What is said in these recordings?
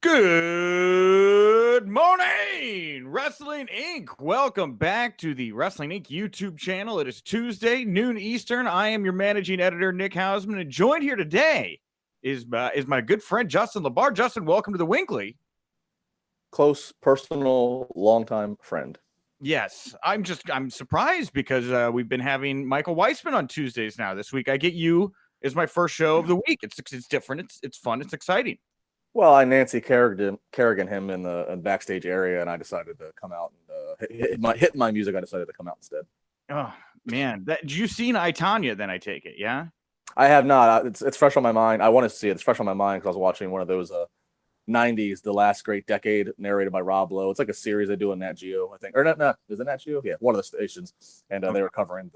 Good morning, Wrestling Inc. Welcome back to the Wrestling Inc. YouTube channel. It is Tuesday, noon Eastern. I am your managing editor, Nick Hausman, and joined here today is my good friend, Justin LaBar. Justin, welcome to the WINCLY. Close, personal, longtime friend. Yes, I'm surprised because we've been having Michael Weissman on Tuesdays now. This week, I get you as my first show of the week. It's different. It's fun. It's exciting. Well, I Nancy Kerrigan him in the backstage area, and I decided to come out and hit my music. I decided to come out instead. Oh man, did you seen I, Tonya? Then I take it, yeah. I have not. It's fresh on my mind. I want to see it. It's fresh on my mind because I was watching one of those 90s, The Last Great Decade, narrated by Rob Lowe. It's like a series they do on Nat Geo, I think, or not? Is it Nat Geo? Yeah, one of the stations, and they were covering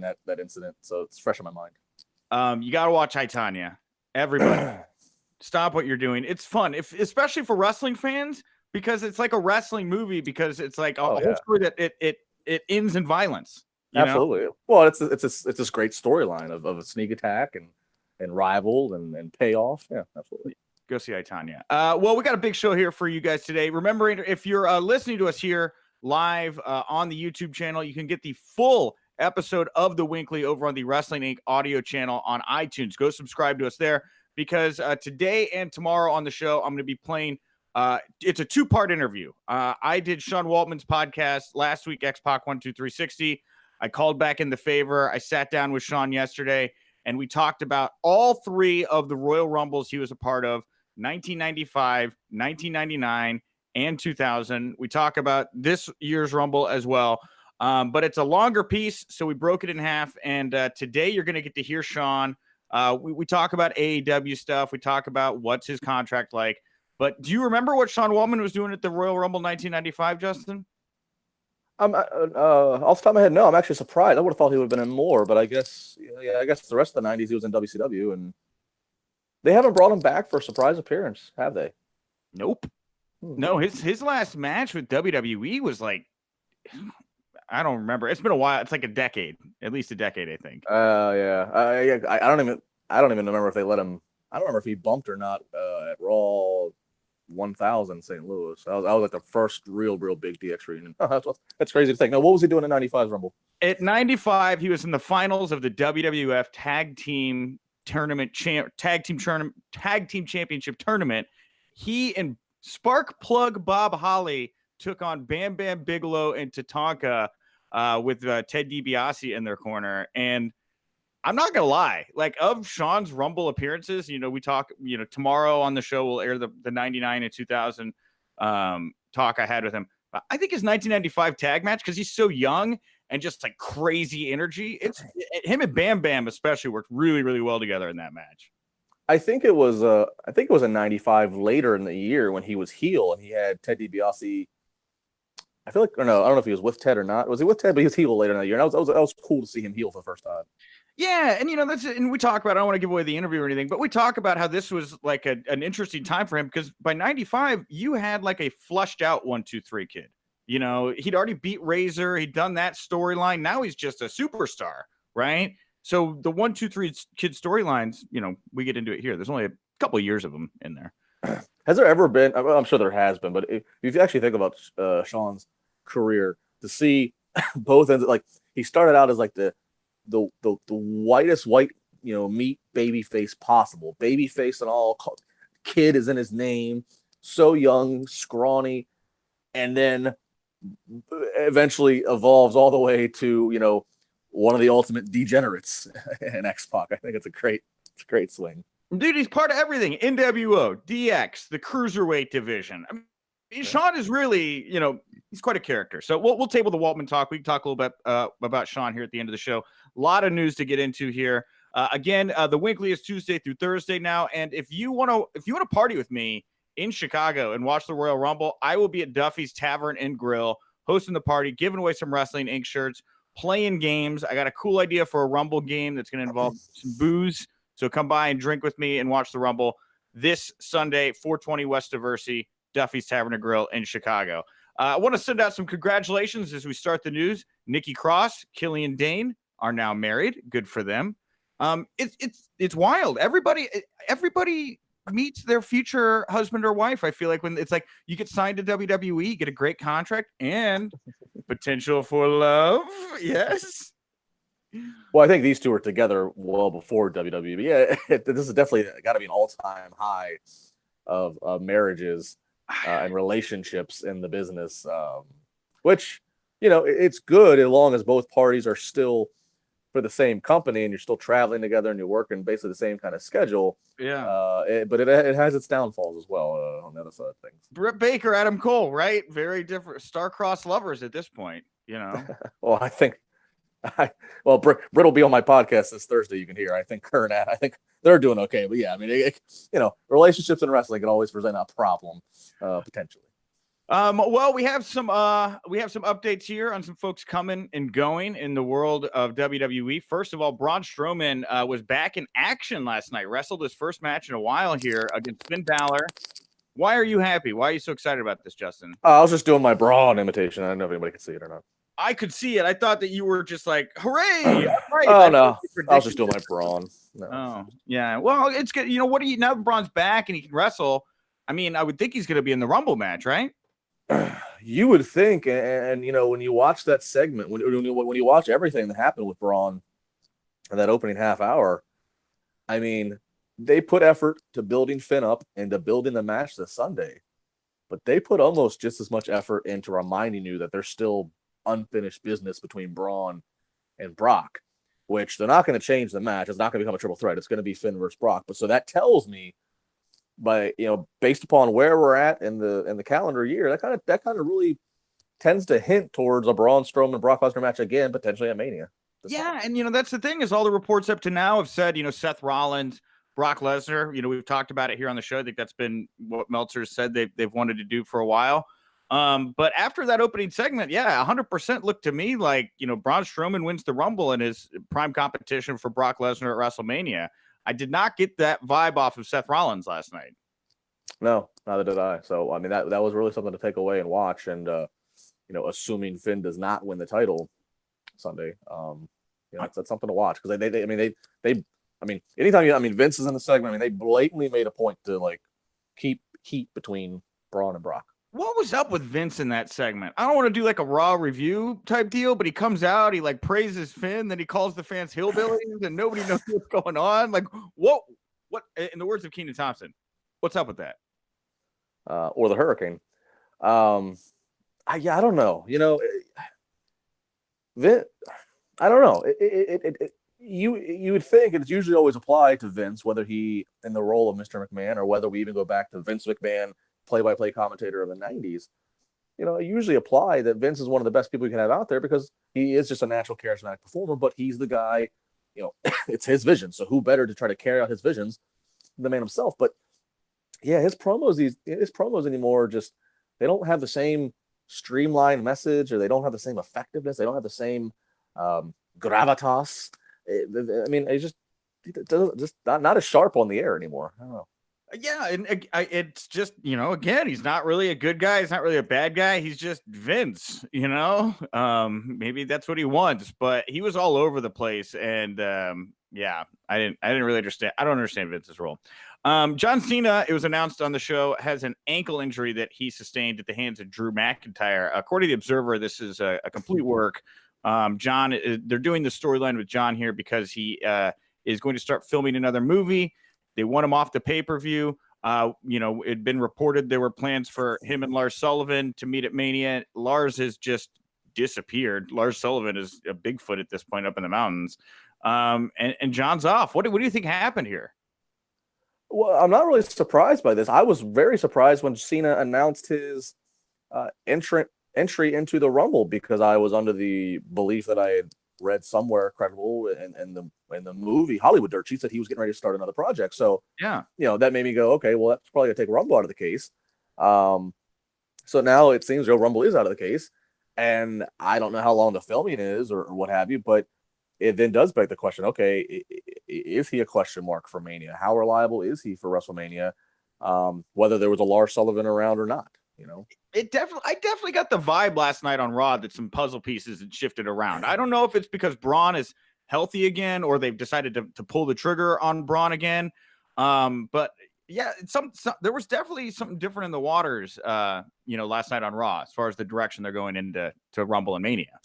that incident, so it's fresh on my mind. You got to watch I, Tonya. Everybody. Stop what you're doing. It's fun, especially for wrestling fans, because it's like a wrestling movie. Because it's like a whole story that it ends in violence. Absolutely. Know? Well, it's this great storyline of a sneak attack and rival and payoff. Yeah, absolutely. Go see I, Tonya. Well, we got a big show here for you guys today. Remembering, if you're listening to us here live on the YouTube channel, you can get the full episode of the WINCLY over on the Wrestling Inc. audio channel on iTunes. Go subscribe to us there. Because today and tomorrow on the show, I'm going to be playing. It's a two-part interview. I did Sean Waltman's podcast last week, X-Pac 12360. I called back in the favor. I sat down with Sean yesterday, and we talked about all three of the Royal Rumbles he was a part of, 1995, 1999, and 2000. We talk about this year's Rumble as well. But it's a longer piece, so we broke it in half. And today you're going to get to hear Sean. We talk about AEW stuff. We talk about what's his contract like. But do you remember what Sean Waltman was doing at the Royal Rumble 1995, Justin? Off the top of my head, no. I'm actually surprised. I would have thought he would have been in more, but I guess the rest of the 90s he was in WCW, and they haven't brought him back for a surprise appearance, have they? Nope. No, his last match with WWE was like, I don't remember. It's been a while. It's like a decade, at least a decade, I think. Yeah. I don't even remember if they let him. I don't remember if he bumped or not at Raw 1000 St. Louis. That was like the first real big DX reunion. That's crazy to think. Now, what was he doing in '95's Rumble? At 95, he was in the finals of the WWF Tag Team Championship Tournament. He and Spark Plug Bob Holly took on Bam Bam Bigelow and Tatanka with Ted DiBiase in their corner. And I'm not going to lie, like, of Sean's Rumble appearances, we talk, tomorrow on the show, we'll air the 99 and 2000 talk I had with him. I think his 1995 tag match, because he's so young and just like crazy energy, him and Bam Bam especially worked really, really well together in that match. I think it was a 95 later in the year when he was heel and he had Ted DiBiase. I feel like, or no, I don't know if he was with Ted or not. Was he with Ted? But he was heel later in the year. And that was cool to see him heel for the first time. Yeah, and and we talk about, I don't want to give away the interview or anything, but we talk about how this was like an interesting time for him, because by 95, you had like a flushed out 1-2-3 kid. He'd already beat Razor, he'd done that storyline. Now he's just a superstar, right? So the 1-2-3 kid storylines, we get into it here. There's only a couple of years of them in there. Has there ever been? I'm sure there has been, but if you actually think about Sean's career, to see both ends, like he started out as like the whitest white meat baby face possible, baby face and all, kid is in his name, so young, scrawny, and then eventually evolves all the way to one of the ultimate degenerates in X-Pac. I think it's a great swing. Dude, he's part of everything. NWO, DX, the Cruiserweight division. I mean, Sean is really, he's quite a character. So we'll table the Waltman talk. We can talk a little bit about Sean here at the end of the show. A lot of news to get into here. Again, the WINCLY is Tuesday through Thursday now. And if you want to party with me in Chicago and watch the Royal Rumble, I will be at Duffy's Tavern and Grill hosting the party, giving away some Wrestling Inc. shirts, playing games. I got a cool idea for a Rumble game that's going to involve some booze. So come by and drink with me and watch the Rumble this Sunday, 420 West Diversey, Duffy's Tavern and Grill in Chicago. I want to send out some congratulations as we start the news. Nikki Cross, Killian Dane are now married. Good for them. It's wild. Everybody meets their future husband or wife. I feel like when it's like you get signed to WWE, you get a great contract and potential for love. Yes. Well, I think these two are together well before WWE. Yeah, this is definitely got to be an all-time high of marriages and relationships in the business, which, it's good as long as both parties are still for the same company and you're still traveling together and you're working basically the same kind of schedule. Yeah. But it has its downfalls as well on the other side of things. Britt Baker, Adam Cole, right? Very different, star-crossed lovers at this point, Well, I think Britt will be on my podcast this Thursday. You can hear. I think her and I think they're doing okay. But yeah, I mean, relationships in wrestling can always present a problem potentially. Well, we have some updates here on some folks coming and going in the world of WWE. First of all, Braun Strowman was back in action last night. Wrestled his first match in a while here against Finn Balor. Why are you happy? Why are you so excited about this, Justin? I was just doing my Braun imitation. I don't know if anybody can see it or not. I could see it. I thought that you were just like, hooray! Right. Oh, no. I was just doing my Braun. No. Oh, yeah. Well, it's good. What do you, now that Braun's back and he can wrestle, I mean, I would think he's going to be in the Rumble match, right? You would think, and when you watch that segment, when you watch everything that happened with Braun in that opening half hour, I mean, they put effort to building Finn up and to building the match this Sunday, but they put almost just as much effort into reminding you that there's still unfinished business between Braun and Brock, which they're not going to change the match. It's not going to become a triple threat. It's going to be Finn versus Brock. But so that tells me, based upon where we're at in the calendar year, that kind of really tends to hint towards a Braun Strowman Brock Lesnar match again, potentially at Mania. Yeah, and that's the thing is all the reports up to now have said, Seth Rollins, Brock Lesnar. We've talked about it here on the show. I think that's been what Meltzer said they've wanted to do for a while. But after that opening segment, 100% looked to me like, Braun Strowman wins the Rumble and is prime competition for Brock Lesnar at WrestleMania. I did not get that vibe off of Seth Rollins last night. No, neither did I. So, I mean, that was really something to take away and watch. And, assuming Finn does not win the title Sunday, that's something to watch. Because anytime Vince is in the segment, they blatantly made a point to keep heat between Braun and Brock. What was up with Vince in that segment? I don't want to do like a Raw review type deal, but he comes out, he praises Finn, then he calls the fans hillbillies, and nobody knows what's going on. What? In the words of Kenan Thompson, what's up with that? Or the Hurricane? I don't know. Vince. I don't know. You would think it's usually always applied to Vince, whether he in the role of Mr. McMahon or whether we even go back to Vince McMahon, play-by-play commentator of the 90s, I usually apply that Vince is one of the best people you can have out there because he is just a natural charismatic performer, but he's the guy, it's his vision. So who better to try to carry out his visions than the man himself? But yeah, his promos anymore, just, they don't have the same streamlined message, or they don't have the same effectiveness. They don't have the same gravitas. It's just not as sharp on the air anymore. I don't know. Yeah, and it's just, again, he's not really a good guy. He's not really a bad guy. He's just Vince, maybe that's what he wants, but he was all over the place. And I didn't really understand. I don't understand Vince's role. John Cena, it was announced on the show, has an ankle injury that he sustained at the hands of Drew McIntyre. According to the Observer, this is a complete work. They're doing the storyline with John here because he is going to start filming another movie. They want him off the pay-per-view. It'd been reported there were plans for him and Lars Sullivan to meet at Mania. Lars has just disappeared. Lars Sullivan is a Bigfoot at this point up in the mountains. And John's off. What do you think happened here? Well, I'm not really surprised by this. I was very surprised when Cena announced his entry into the Rumble, because I was under the belief that I had read somewhere credible in the movie Hollywood Dirt Sheet that he was getting ready to start another project. So yeah, that made me go, okay, well, that's probably gonna take Rumble out of the case. So now it seems Rumble is out of the case, and I don't know how long the filming is or what have you, but it then does beg the question, okay, is he a question mark for Mania? How reliable is he for WrestleMania? Whether there was a Lars Sullivan around or not, I definitely got the vibe last night on Raw that some puzzle pieces had shifted around. I don't know if it's because Braun is healthy again or they've decided to pull the trigger on Braun again. But Yeah, some there was definitely something different in the waters, last night on Raw as far as the direction they're going into Rumble and Mania.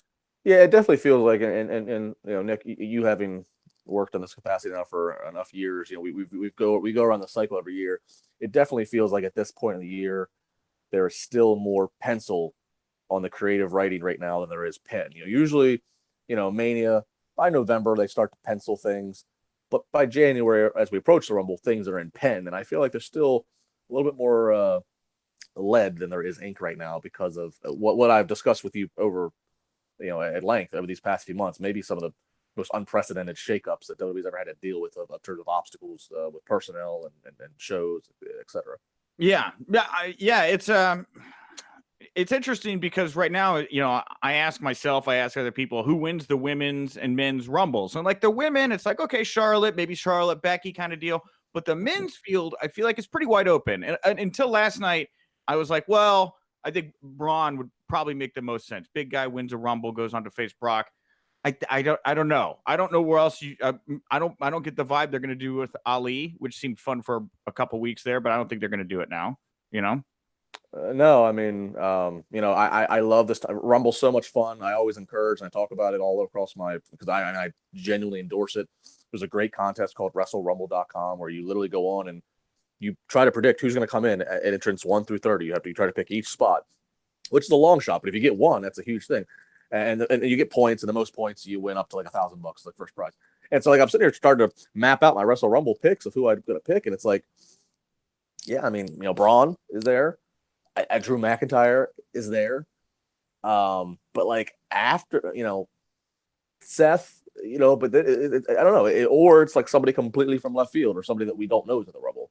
Yeah, it definitely feels like, and Nick, you having worked in this capacity now for enough years, we go around the cycle every year. It definitely feels like at this point in the year, there is still more pencil on the creative writing right now than there is pen. Usually, Mania by November they start to pencil things, but by January, as we approach the Rumble, things are in pen, and I feel like there's still a little bit more lead than there is ink right now because of what I've discussed with you over at length over these past few months. Maybe some of the most unprecedented shakeups that WWE's ever had to deal with in terms of obstacles with personnel and shows, etc. Yeah, it's interesting because right now, I ask myself, I ask other people, who wins the women's and men's rumbles? And like the women, it's like, okay, maybe Charlotte, Becky kind of deal. But the men's field, I feel like it's pretty wide open. And until last night, I was like, well, I think Braun would probably make the most sense. Big guy wins a rumble, goes on to face Brock. I don't know. I don't know where else I don't get the vibe they're going to do with Ali, which seemed fun for a couple weeks there, but I don't think they're going to do it now, No, I mean, I love this Rumble, so much fun. I always encourage and I talk about it all across because I genuinely endorse it. There's a great contest called WrestleRumble.com where you literally go on and you try to predict who's going to come in at entrance 1 through 30. You try to pick each spot, which is a long shot, but if you get one, that's a huge thing. And you get points, and the most points you win up to like $1,000, like first prize. And so like I'm sitting here starting to map out my Wrestle Rumble picks of who I'm going to pick, and it's like, yeah, I mean, Braun is there. Drew McIntyre is there. But like after, Seth, but I don't know, or it's like somebody completely from left field or somebody that we don't know is in the Rumble,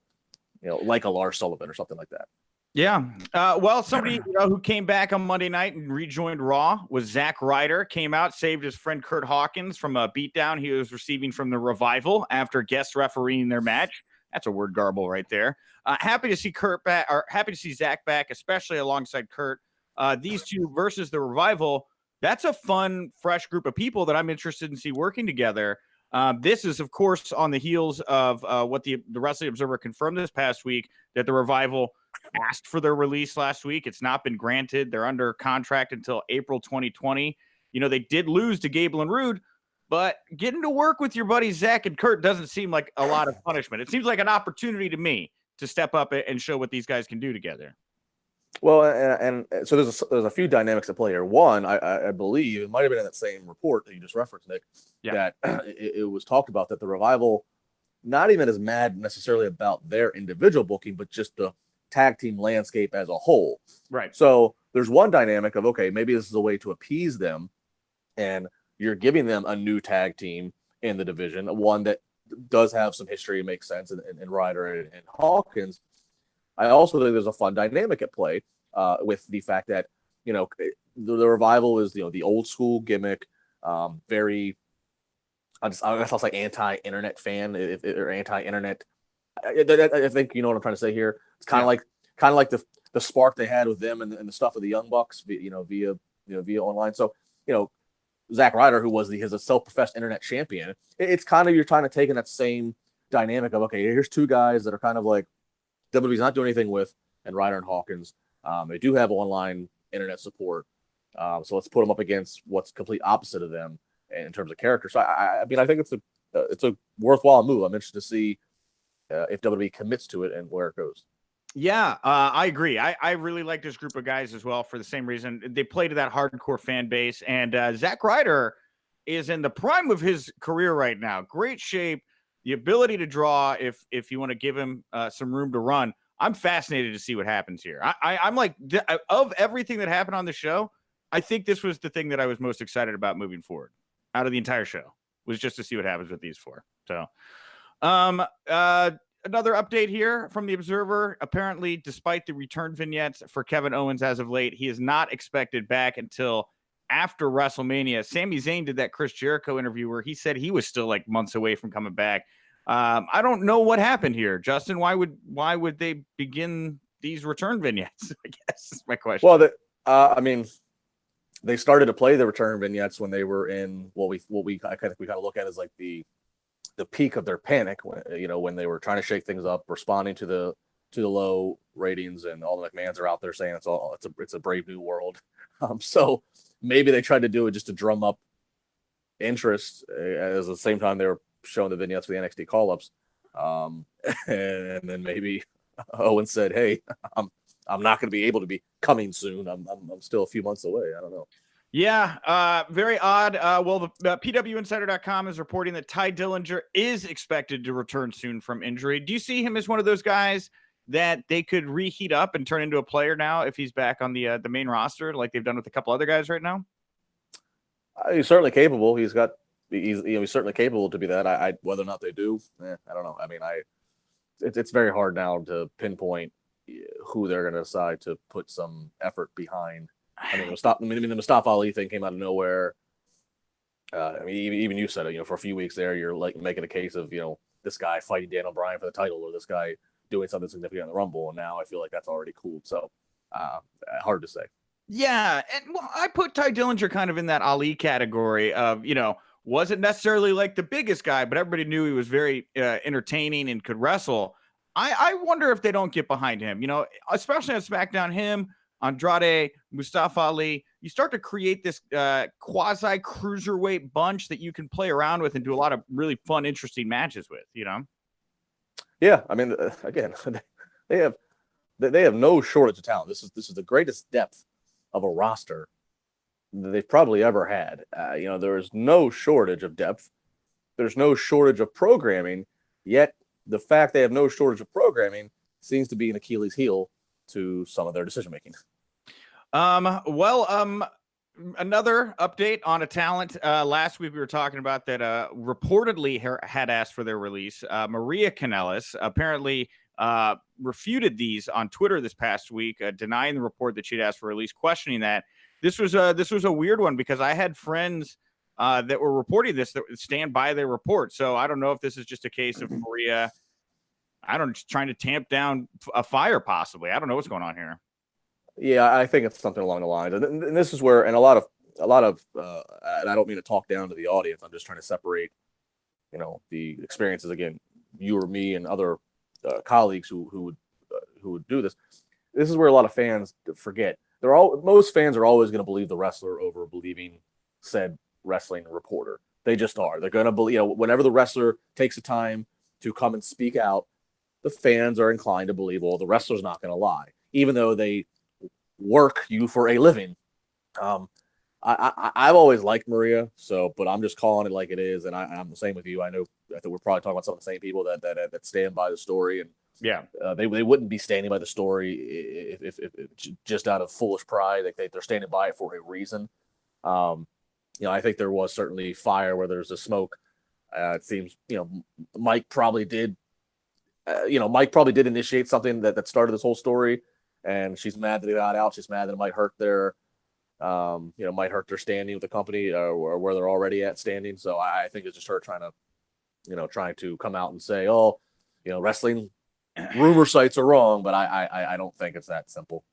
like a Lars Sullivan or something like that. Yeah. Well, somebody who came back on Monday night and rejoined Raw was Zack Ryder. Came out, saved his friend Kurt Hawkins from a beatdown he was receiving from the Revival after guest refereeing their match. That's a word garble right there. Happy to see Kurt back, or happy to see Zack back, especially alongside Kurt. These two versus the Revival. That's a fun, fresh group of people that I'm interested in see working together. This is, of course, on the heels of what the Wrestling Observer confirmed this past week, that the Revival asked for their release last week. It's not been granted. They're under contract until April 2020. They did lose to Gable and Rude, but getting to work with your buddies Zack and Kurt doesn't seem like a lot of punishment. It seems like an opportunity to me to step up and show what these guys can do together. Well, and so there's a few dynamics at play here. One, I believe it might have been in that same report that you just referenced, Nick, that it was talked about that the Revival, not even as mad necessarily about their individual booking, but just the tag team landscape as a whole. Right. So there's one dynamic of, okay, maybe this is a way to appease them, and you're giving them a new tag team in the division, one that does have some history and makes sense in Ryder and Hawkins. I also think there's a fun dynamic at play with the fact that, the Revival is, the old school gimmick, very, I guess I'll say anti-internet fan, or anti-internet. I think you know what I'm trying to say here. It's kind of like the spark they had with them and the stuff with the Young Bucks, via online. So, Zack Ryder, who was his self-professed internet champion, it's kind of, you're trying to take in that same dynamic of, okay, here's two guys that are kind of like WWE's not doing anything with, and Ryder and Hawkins. They do have online internet support. So let's put them up against what's complete opposite of them in terms of character. So I mean, I think it's a worthwhile move. I'm interested to see if WWE commits to it and where it goes. Yeah, I agree. I really like this group of guys as well for the same reason. They play to that hardcore fan base, and Zack Ryder is in the prime of his career right now. Great shape, the ability to draw if you want to give him some room to run. I'm fascinated to see what happens here. I'm like, of everything that happened on the show, I think this was the thing that I was most excited about moving forward out of the entire show, was just to see what happens with these four. So, another update here from the Observer. Apparently, despite the return vignettes for Kevin Owens as of late, he is not expected back until after WrestleMania. Sami Zayn did that Chris Jericho interview where he said he was still like months away from coming back. I don't know what happened here, Justin. Why would they begin these return vignettes? I guess is my question. Well, I mean, they started to play the return vignettes when they were in what we kind of look at as like the the peak of their panic when when they were trying to shake things up, responding to the low ratings, and all the McMahons are out there saying it's a brave new world. So maybe they tried to do it just to drum up interest, as at the same time they were showing the vignettes for the NXT call-ups. And then maybe Owen said, "Hey, I'm not going to be able to be coming soon. I'm still a few months away. I don't know." Yeah, very odd. Well, the PWInsider.com is reporting that Ty Dillinger is expected to return soon from injury. Do you see him as one of those guys that they could reheat up and turn into a player now if he's back on the main roster, like they've done with a couple other guys right now? He's certainly capable. He's certainly capable to be that. I whether or not they do, I don't know. I mean, it's very hard now to pinpoint who they're going to decide to put some effort behind. I mean, the Mustafa Ali thing came out of nowhere. I mean, even you said it. For a few weeks there, you're like making a case of this guy fighting Daniel Bryan for the title, or this guy doing something significant in the Rumble, and now I feel like that's already cooled. So hard to say. Yeah, and I put Ty Dillinger kind of in that Ali category of wasn't necessarily like the biggest guy, but everybody knew he was very entertaining and could wrestle. I wonder if they don't get behind him, especially on SmackDown, him, Andrade, Mustafa Ali. You start to create this quasi cruiserweight bunch that you can play around with and do a lot of really fun, interesting matches with, Yeah, I mean, again, they have no shortage of talent. This is the greatest depth of a roster that they've probably ever had. There is no shortage of depth. There's no shortage of programming. Yet the fact they have no shortage of programming seems to be an Achilles heel to some of their decision making. Another update on a talent. Last week we were talking about that reportedly had asked for their release. Maria Kanellis apparently refuted these on Twitter this past week, denying the report that she'd asked for release, questioning that. This was a weird one because I had friends that were reporting this that stand by their report. So I don't know if this is just a case of Maria, trying to tamp down a fire possibly. I don't know what's going on here. Yeah, I think it's something along the lines, and this is where, and a lot of, and I don't mean to talk down to the audience. I'm just trying to separate, the experiences. Again, you or me and other colleagues who would do this. This is where a lot of fans forget. Most fans are always going to believe the wrestler over believing said wrestling reporter. They just are. They're going to believe, whenever the wrestler takes the time to come and speak out, the fans are inclined to believe, well, the wrestler's not going to lie, even though they work you for a living. I've always liked Maria, but I'm just calling it like it is, and I'm the same with you. I think we're probably talking about some of the same people that stand by the story, and yeah, they wouldn't be standing by the story if just out of foolish pride. They're standing by it for a reason. I think there was certainly fire where there's a smoke. It seems Mike probably did. Mike probably did initiate something that started this whole story. And she's mad that they got out. She's mad that it might hurt their, standing with the company or where they're already at standing. So I think it's just her trying to come out and say, oh, wrestling rumor sites are wrong. But I don't think it's that simple.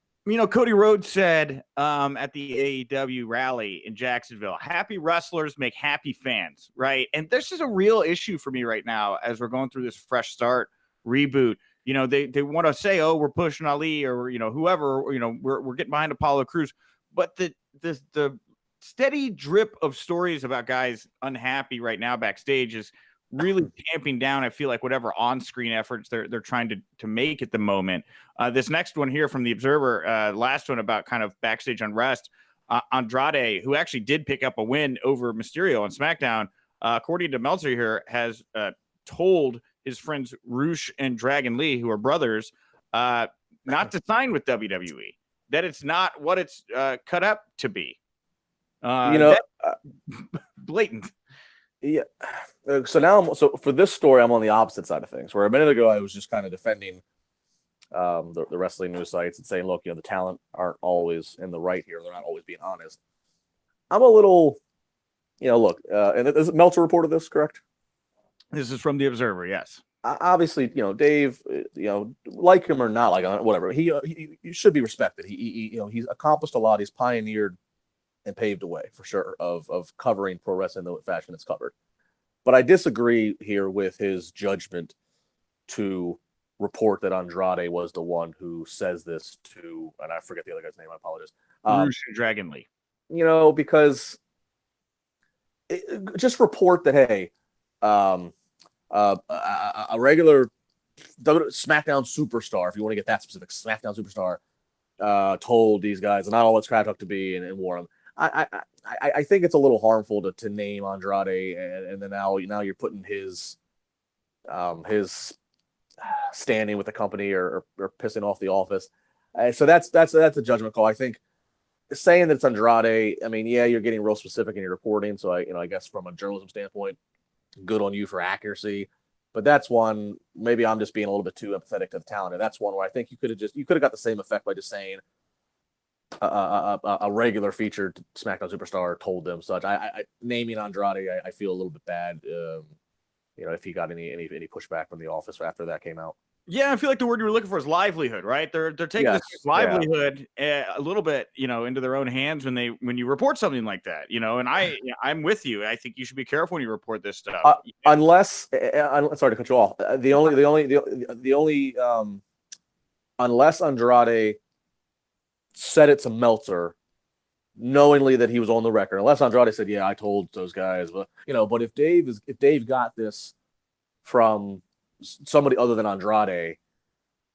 Cody Rhodes said at the AEW rally in Jacksonville, happy wrestlers make happy fans, right? And this is a real issue for me right now as we're going through this fresh start reboot. They want to say, oh, we're pushing Ali or, whoever, we're getting behind Apollo Crews. But the steady drip of stories about guys unhappy right now backstage is really tamping down, I feel like, whatever on-screen efforts they're trying to make at the moment. This next one here from the Observer, last one about kind of backstage unrest, Andrade, who actually did pick up a win over Mysterio on SmackDown, according to Meltzer here, has told his friends Roosh and Dragon Lee, who are brothers, not to sign with WWE, that it's not what it's cut up to be. Blatant. Yeah. So for this story, I'm on the opposite side of things, where a minute ago I was just kind of defending the wrestling news sites and saying, look, the talent aren't always in the right here. They're not always being honest. I'm a little, and is Meltzer reported this, correct? This is from the Observer, yes. Obviously, Dave, like him or not like him, whatever, he should be respected. He's accomplished a lot. He's pioneered and paved a way for sure of covering pro wrestling the fashion it's covered. But I disagree here with his judgment to report that Andrade was the one who says this to, and I forget the other guy's name. I apologize. Rouge and Dragon Lee. Because just report that, hey, a regular SmackDown superstar, if you want to get that specific, SmackDown superstar, told these guys not all it's cracked up to be and warn them. I think it's a little harmful to name Andrade, and then now you're putting his standing with the company or pissing off the office. So that's a judgment call. I think saying that it's Andrade, I mean, yeah, you're getting real specific in your reporting. So I guess from a journalism standpoint, good on you for accuracy. But that's one, maybe I'm just being a little bit too empathetic to the talent. And that's one where I think you could have got the same effect by just saying a regular featured SmackDown superstar told them such. I naming Andrade, I feel a little bit bad. If he got any pushback from the office after that came out. Yeah, I feel like the word you were looking for is livelihood, right? They're taking this livelihood a little bit, into their own hands when you report something like that, And I'm with you. I think you should be careful when you report this stuff. Unless, sorry to cut you off. The only unless Andrade said it to Meltzer, knowingly that he was on the record. Unless Andrade said, "Yeah, I told those guys," but if Dave got this from somebody other than Andrade,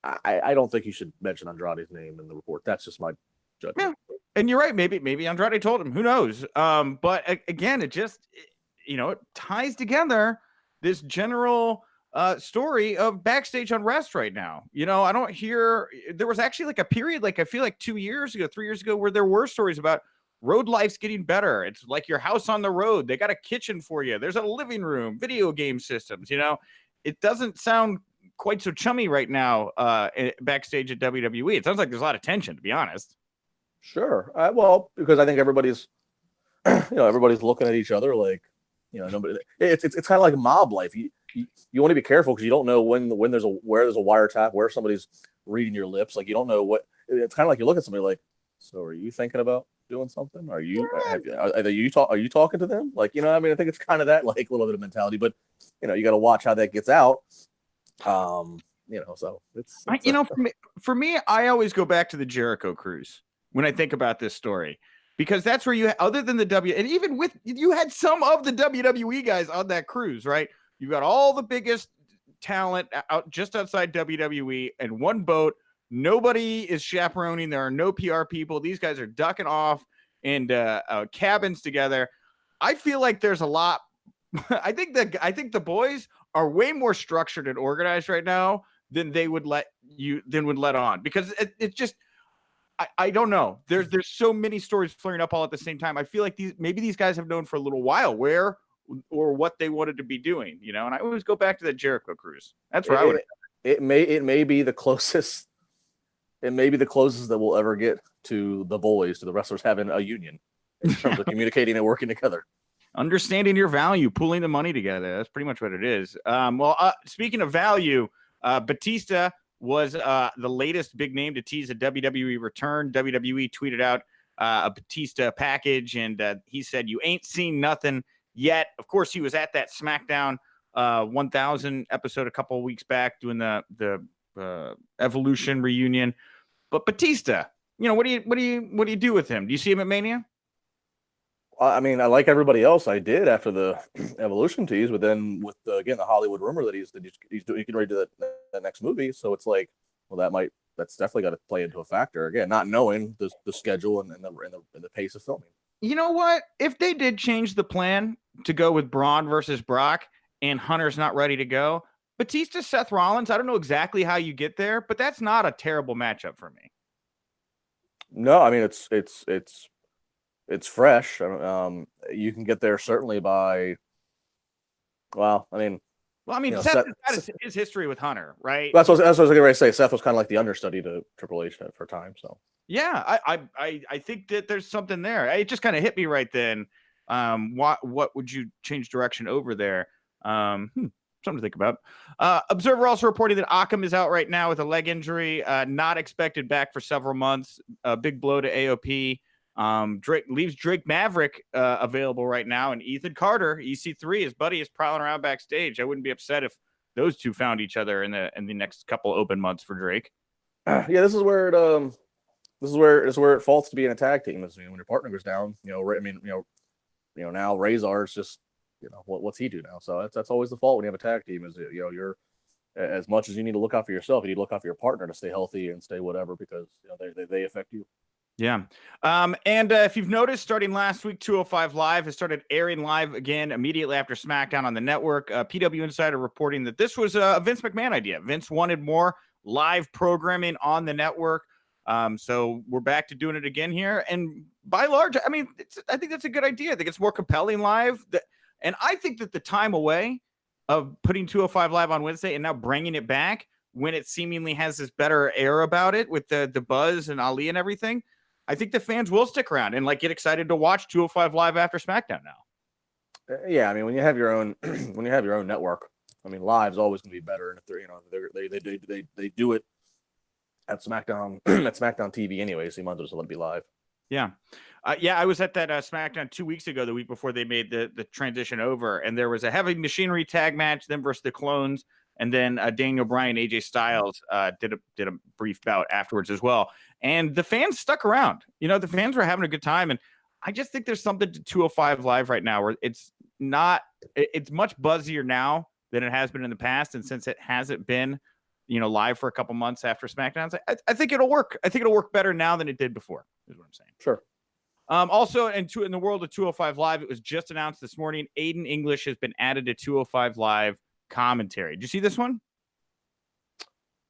I don't think you should mention Andrade's name in the report. That's just my judgment. Yeah. And you're right. Maybe Andrade told him. Who knows? But again, it just it ties together this general story of backstage unrest right now. I don't hear. There was actually like a period, like I feel like 2 years ago, 3 years ago, where there were stories about road life's getting better. It's like your house on the road. They got a kitchen for you. There's a living room, video game systems. It doesn't sound quite so chummy right now backstage at WWE. It sounds like there's a lot of tension, to be honest. Sure. Well, because I think everybody's, everybody's looking at each other like, nobody. It's kind of like mob life. You want to be careful because you don't know when there's a wiretap, where somebody's reading your lips. Like you don't know what. It's kind of like you look at somebody like, so are you thinking about doing something? Are you talking to them? Like, I mean, I think it's kind of that like little bit of mentality, but you got to watch how that gets out. So it's for me, I always go back to the Jericho cruise when I think about this story, because that's where you, other than and even with, you had some of the WWE guys on that cruise, right? You got all the biggest talent out just outside WWE and one boat. Nobody is chaperoning. There are no PR people. These guys are ducking off in cabins together. I feel like there's a lot. I think the boys are way more structured and organized right now than they would let on, because it's just I don't know. There's so many stories flaring up all at the same time. I feel like these guys have known for a little while where or what they wanted to be doing, and I always go back to that Jericho cruise. That's where I would. It may be the closest. It may be the closest that we'll ever get to the boys, to the wrestlers having a union in terms of communicating and working together. Understanding your value, pooling the money together. That's pretty much what it is. Speaking of value, Batista was the latest big name to tease a WWE return. WWE tweeted out a Batista package, and he said, "You ain't seen nothing yet." Of course, he was at that SmackDown 1000 episode a couple of weeks back doing the Evolution reunion. But Batista, what do you do with him? Do you see him at Mania? I mean, I like everybody else. I did after the Evolution tease, but then with the Hollywood rumor that he's getting ready to do that next movie. So it's like, well, that's definitely got to play into a factor again, not knowing the schedule and the pace of filming. You know what? If they did change the plan to go with Braun versus Brock and Hunter's not ready to go, Batista, Seth Rollins, I don't know exactly how you get there, but that's not a terrible matchup for me. No, I mean, it's fresh. You can get there certainly by, Seth has his history with Hunter, right? That's what I was getting ready to say. Seth was kind of like the understudy to Triple H for a time. So yeah, I think that there's something there. It just kind of hit me right then. What would you change direction over there? Something to think about. Observer also reporting that Akam is out right now with a leg injury, not expected back for several months. A big blow to AOP. Drake leaves Drake Maverick available right now, and Ethan Carter, EC3, his buddy, is prowling around backstage. I wouldn't be upset if those two found each other in the next couple open months for Drake. Yeah, this is where it falls to be in a tag team. Is when your partner goes down. Now Razor is just what's he do now? So that's always the fault when you have a tag team. Is you're as much as you need to look out for yourself, you need to look out for your partner to stay healthy and stay whatever because they affect you. Yeah. And if you've noticed, starting last week, 205 Live has started airing live again immediately after SmackDown on the network. PW Insider reporting that this was a Vince McMahon idea. Vince wanted more live programming on the network. So we're back to doing it again here. And by large, I mean, I think that's a good idea. I think it's more compelling live. And I think that the time away of putting 205 Live on Wednesday and now bringing it back when it seemingly has this better air about it with the buzz and Ali and everything, I think the fans will stick around and get excited to watch 205 Live after SmackDown now. Yeah, I mean, when you have your own network, I mean, live's always going to be better. And if they do it at SmackDown at SmackDown TV anyway, so you might as well let it be live. Yeah. I was at that SmackDown 2 weeks ago, the week before they made the transition over, and there was a heavy machinery tag match, them versus the Clones, and then Daniel Bryan, AJ Styles did a brief bout afterwards as well. And the fans stuck around. The fans were having a good time, and I just think there's something to 205 Live right now where it's much buzzier now than it has been in the past, and since it hasn't been live for a couple months after SmackDown, I think it'll work. I think it'll work better now than it did before, is what I'm saying. Sure. Also, in the world of 205 Live, it was just announced this morning, Aiden English has been added to 205 Live commentary. Did you see this one?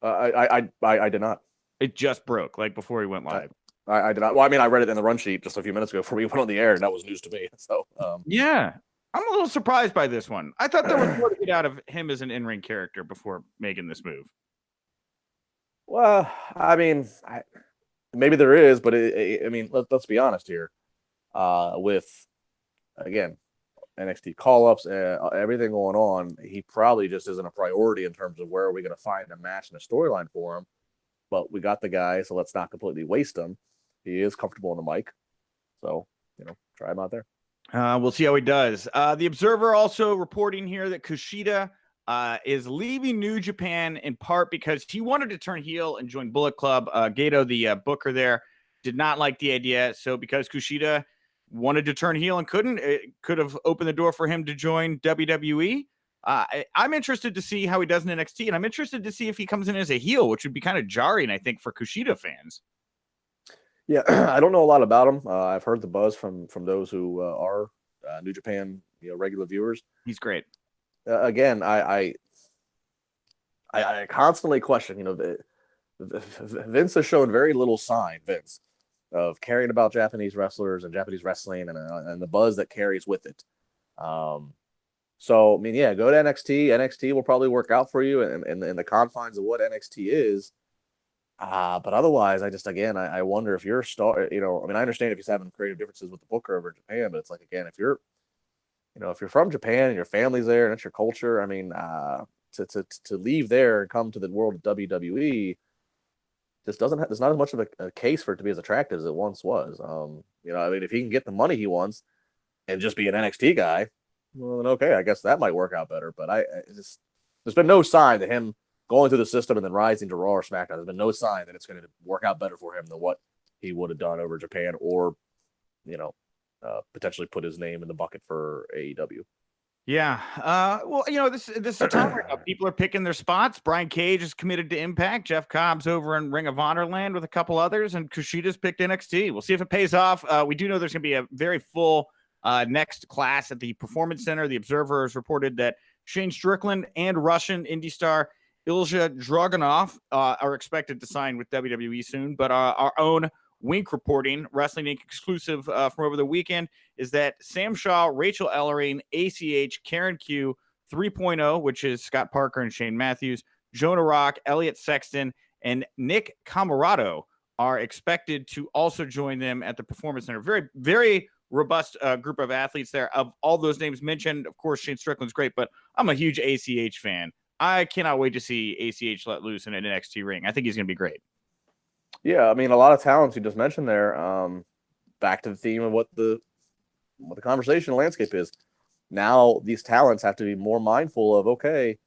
I did not. It just broke before he went live. I did not. Well, I mean, I read it in the run sheet just a few minutes ago before we went on the air, and that was news to me. So yeah, I'm a little surprised by this one. I thought there was more to get out of him as an in-ring character before making this move. Well, I mean, maybe there is, but I mean, let's be honest here. With again, NXT call-ups, everything going on, he probably just isn't a priority in terms of where are we going to find a match and a storyline for him. But we got the guy, so let's not completely waste him. He is comfortable on the mic, so try him out there. We'll see how he does. The Observer also reporting here that Kushida is leaving New Japan in part because he wanted to turn heel and join Bullet Club. Gato, the booker there, did not like the idea. So because Kushida wanted to turn heel and couldn't, it could have opened the door for him to join WWE. I'm interested to see how he does in NXT, and I'm interested to see if he comes in as a heel, which would be kind of jarring, I think, for Kushida fans. Yeah, I don't know a lot about him. I've heard the buzz from those who are New Japan, regular viewers. He's great. Again, I constantly question. Vince has shown very little sign, of caring about Japanese wrestlers and Japanese wrestling and the buzz that carries with it. So, I mean, yeah, go to NXT. NXT will probably work out for you in the confines of what NXT is. But otherwise, I wonder if you're a star, I mean, I understand if he's having creative differences with the booker over in Japan, but it's again, if you're from Japan and your family's there and it's your culture, I mean, to leave there and come to the world of WWE just there's not as much of a case for it to be as attractive as it once was. I mean, if he can get the money he wants and just be an NXT guy, well, then okay, I guess that might work out better. But there's been no sign that him going through the system and then rising to Raw or SmackDown, there's been no sign that it's going to work out better for him than what he would have done over Japan or, potentially put his name in the bucket for AEW. Yeah. Well, this is a time right now. People are picking their spots. Brian Cage is committed to Impact. Jeff Cobb's over in Ring of Honor land with a couple others, and Kushida's picked NXT. We'll see if it pays off. We do know there's going to be a very full next class at the Performance Center. The Observer has reported that Shane Strickland and Russian indie star Ilja Dragunov are expected to sign with WWE soon. But our own Wink reporting, Wrestling Inc. exclusive from over the weekend, is that Sam Shaw, Rachel Ellering, ACH, Karen Q, 3.0, which is Scott Parker and Shane Matthews, Jonah Rock, Elliot Sexton, and Nick Camarado are expected to also join them at the Performance Center. Very, very robust group of athletes there. Of all those names mentioned, of course, Shane Strickland's great, but I'm a huge ACH fan. I cannot wait to see ACH let loose in an NXT ring. I think he's going to be great. Yeah, I mean, a lot of talents you just mentioned there. back to the theme of what the conversation landscape is. Now these talents have to be more mindful of, okay,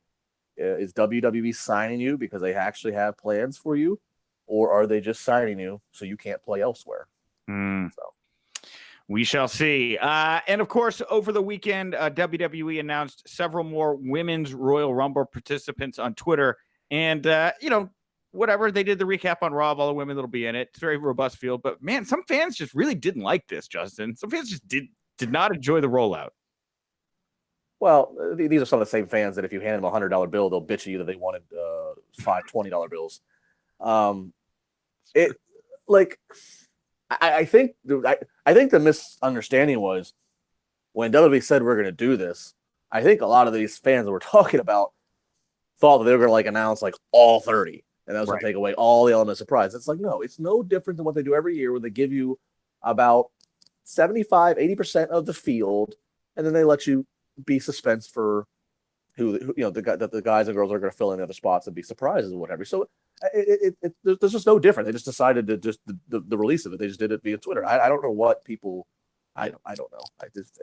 is WWE signing you because they actually have plans for you, or are they just signing you so you can't play elsewhere? So we shall see. And of course, over the weekend, WWE announced several more women's Royal Rumble participants on Twitter. And, whatever, they did the recap on Raw of all the women that'll be in it. It's a very robust field. But, man, some fans just really didn't like this, Justin. Some fans just did not enjoy the rollout. Well, these are some of the same fans that if you hand them a $100 bill, they'll bitch at you that they wanted $5 $20 bills. I think the misunderstanding was when WWE said we're going to do this. I think a lot of these fans that we're talking about thought that they were going to like announce like all 30, and that was going to take away all the element of surprise. It's like, no, it's no different than what they do every year, where they give you about 75-80% of the field, and then they let you be suspense for who the guys and girls are going to fill in the other spots and be surprises or whatever. So there's just no different. They just decided to just the release of it. They just did it via Twitter. I don't know what people. I don't know.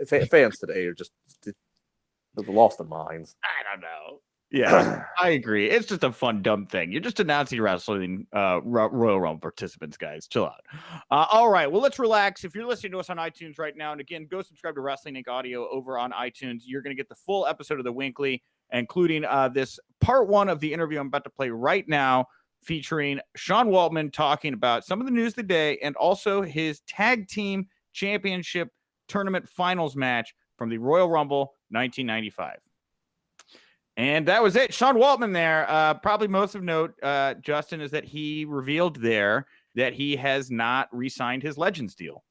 Fans today are just they've lost their minds. I don't know. Yeah, I agree. It's just a fun, dumb thing. You're just announcing wrestling Royal Rumble participants, guys. Chill out. All right. Well, let's relax. If you're listening to us on iTunes right now, and again, go subscribe to Wrestling Inc. Audio over on iTunes. You're going to get the full episode of the WINCLY, including this part 1 of the interview I'm about to play right now, featuring Sean Waltman talking about some of the news of the day and also his tag team championship tournament finals match from the Royal Rumble 1995. And that was it. Sean Waltman there. Probably most of note, Justin, is that he revealed there that he has not re-signed his Legends deal.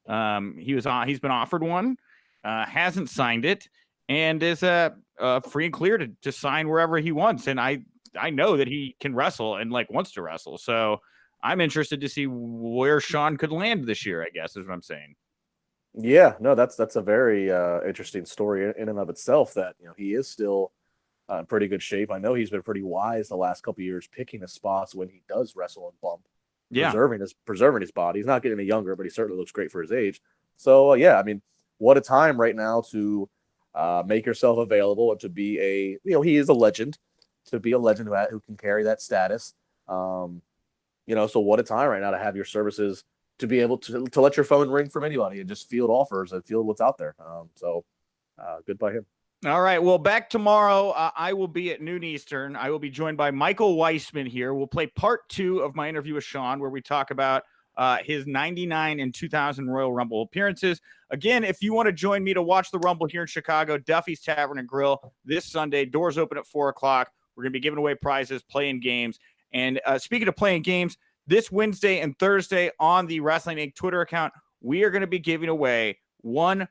He's been offered one, hasn't signed it, and is free and clear to sign wherever he wants. And I know that he can wrestle and wants to wrestle. So I'm interested to see where Sean could land this year, I guess, is what I'm saying. Yeah, no, that's a very interesting story in and of itself, that he is still in pretty good shape. I know he's been pretty wise the last couple of years, picking his spots when he does wrestle and bump, preserving his body. He's not getting any younger, but he certainly looks great for his age. So I mean, what a time right now to make yourself available and to be he is a legend, to be a legend who can carry that status. So what a time right now to have your services, to be able to let your phone ring from anybody and just field offers and field what's out there. Good by him. All right. Well, back tomorrow, I will be at noon Eastern. I will be joined by Michael Weissman here. We'll play part 2 of my interview with Sean, where we talk about his 99 and 2000 Royal Rumble appearances. Again, if you want to join me to watch the Rumble here in Chicago, Duffy's Tavern and Grill this Sunday. Doors open at 4:00. We're going to be giving away prizes, playing games. And speaking of playing games, this Wednesday and Thursday on the Wrestling Inc. Twitter account, we are going to be giving away $100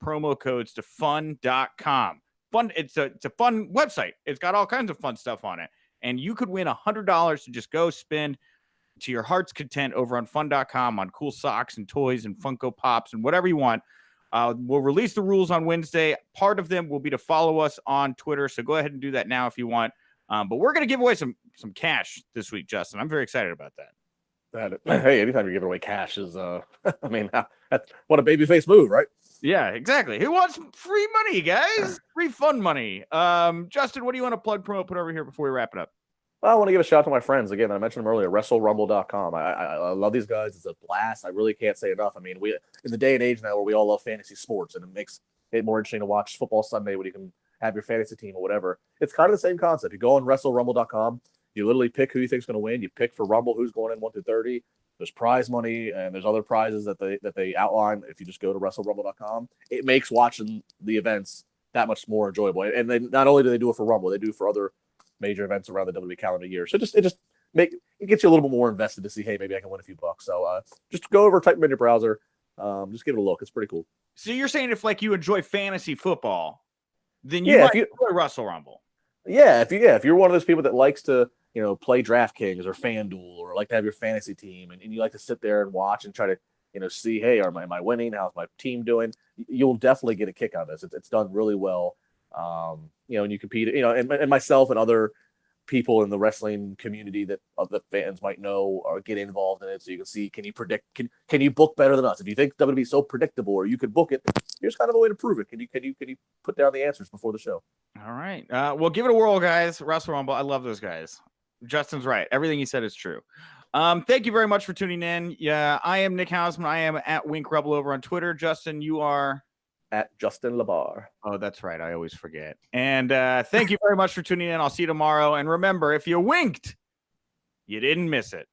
promo codes to fun.com. Fun. It's a fun website. It's got all kinds of fun stuff on it. And you could win $100 to just go spend to your heart's content over on fun.com on cool socks and toys and Funko Pops and whatever you want. We'll release the rules on Wednesday. Part of them will be to follow us on Twitter. So go ahead and do that now if you want. But we're going to give away some cash this week, Justin. I'm very excited about that. Hey, anytime you're giving away cash is, what a babyface move, right? Yeah, exactly. Who wants free money, guys? Free fun money. Justin, what do you want to plug, promote, put over here before we wrap it up? Well, I want to give a shout out to my friends. Again, I mentioned them earlier, WrestleRumble.com. I love these guys. It's a blast. I really can't say enough. I mean, we in the day and age now where we all love fantasy sports, and it makes it more interesting to watch football Sunday when you can have your fantasy team or whatever. It's kind of the same concept. You go on WrestleRumble.com. You literally pick who you think is going to win. You pick for Rumble who's going in 1 through 30. There's prize money and there's other prizes that they outline. If you just go to WrestleRumble.com, it makes watching the events that much more enjoyable. And they not only do they do it for Rumble, they do it for other major events around the WWE calendar year. So it gets you a little bit more invested to see, hey, maybe I can win a few bucks. So just go over, type them in your browser, just give it a look. It's pretty cool. So you're saying if you enjoy fantasy football, then you might enjoy Wrestle Rumble. Yeah, if you're one of those people that likes to play DraftKings or FanDuel or like to have your fantasy team and you like to sit there and watch and try to see, hey, am I winning? How's my team doing? You'll definitely get a kick out of this. It's done really well. And you compete, and myself and other people in the wrestling community that the fans might know or get involved in it, so you can see, can you predict, can you book better than us? If you think WWE is so predictable or you could book it, here's kind of a way to prove it. Can you put down the answers before the show? All right. Well, give it a whirl, guys. Wrestle Rumble. I love those guys. Justin's right. Everything he said is true. Thank you very much for tuning in. Yeah, I am Nick Hausman. I am at Wink Rebel over on Twitter. Justin, you are at Justin LaBar. Oh, that's right. I always forget. And thank you very much for tuning in. I'll see you tomorrow. And remember, if you winked, you didn't miss it.